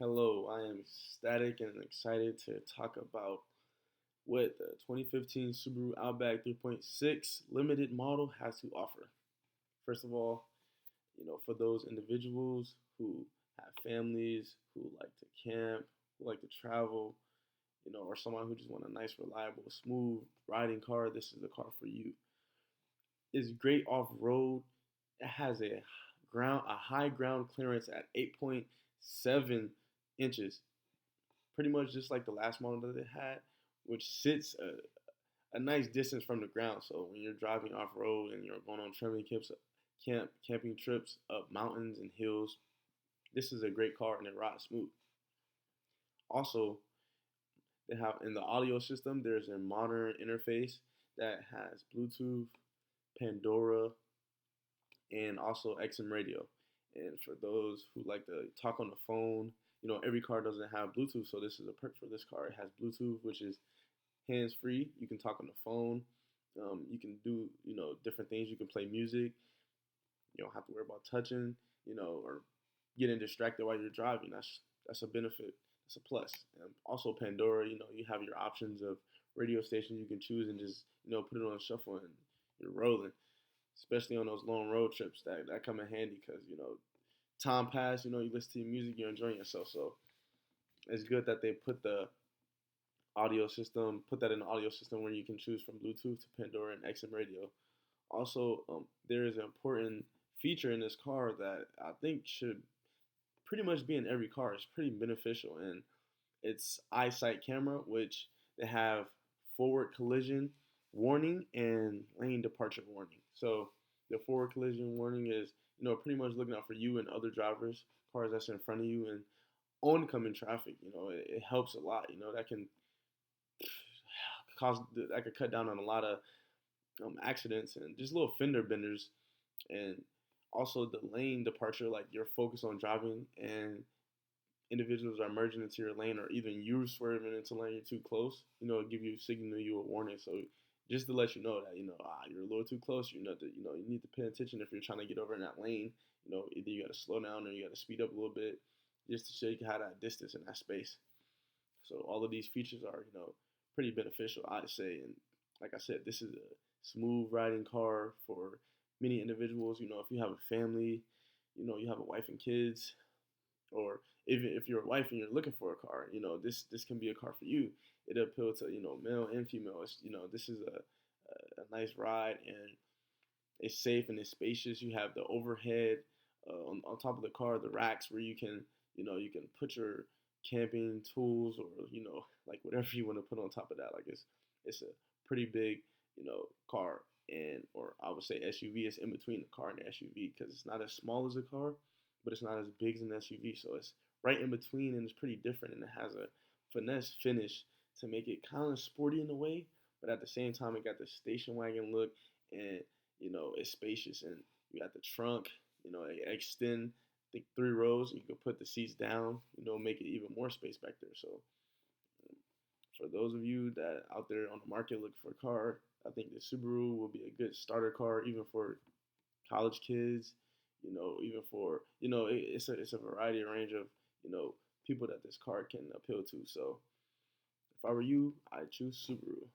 Hello, I am ecstatic and excited to talk about what the 2015 Subaru Outback 3.6 limited model has to offer. First of all, for those individuals who have families, who like to camp, who like to travel, or someone who just want a nice, reliable, smooth riding car, this is the car for you. It's great off road. It has a high ground clearance at 8.7 inches, pretty much just like the last model that it had, which sits a nice distance from the ground. So when you're driving off road and you're going on camping trips up mountains and hills, this is a great car and it rides smooth. Also, they have in the audio system, there's a modern interface that has Bluetooth, Pandora, and also XM radio. And for those who like to talk on the phone, every car doesn't have Bluetooth, so this is a perk for this car. It has Bluetooth, which is hands free. You can talk on the phone. You can do different things. You can play music. You don't have to worry about touching, or getting distracted while you're driving. That's a benefit. That's a plus. And also Pandora, you have your options of radio stations you can choose and just put it on shuffle and you're rolling. Especially on those long road trips, that come in handy because time pass. You listen to your music, you're enjoying yourself. So it's good that they put that in the audio system where you can choose from Bluetooth to Pandora and XM radio. Also, there is an important feature in this car that I think should pretty much be in every car. It's pretty beneficial, and it's eyesight camera, which they have forward collision warning and lane departure warning. So the forward collision warning is, pretty much looking out for you and other drivers, cars that's in front of you, and oncoming traffic. It helps a lot. That can cause that could cut down on a lot of accidents and just little fender benders, and also the lane departure, like you're focused on driving and individuals are merging into your lane or even you swerving into lane you're too close, give you signal you a warning. So just to let you know that you're a little too close, you need to pay attention if you're trying to get over in that lane. Either you got to slow down or you got to speed up a little bit just to show you how that distance and that space. So all of these features are pretty beneficial, I'd say. And like I said, this is a smooth riding car for many individuals. If you have a family, you have a wife and kids, or even if you're a wife and you're looking for a car, this can be a car for you. It appeals to male and female. This is a nice ride, and it's safe and it's spacious. You have the overhead on top of the car, the racks where you can put your camping tools or like whatever you want to put on top of that. Like it's a pretty big car, and or I would say SUV. It's in between the car and the SUV because it's not as small as a car, but it's not as big as an SUV. So it's right in between, and it's pretty different, and it has a finesse finish to make it kind of sporty in a way, but at the same time it got the station wagon look, and it's spacious, and you got the trunk, extend, I think 3 rows, and you can put the seats down, make it even more space back there. So for those of you that out there on the market looking for a car, I think the Subaru will be a good starter car, even for college kids, even for it's a variety of range of people that this car can appeal to. So if I were you, I'd choose Subaru.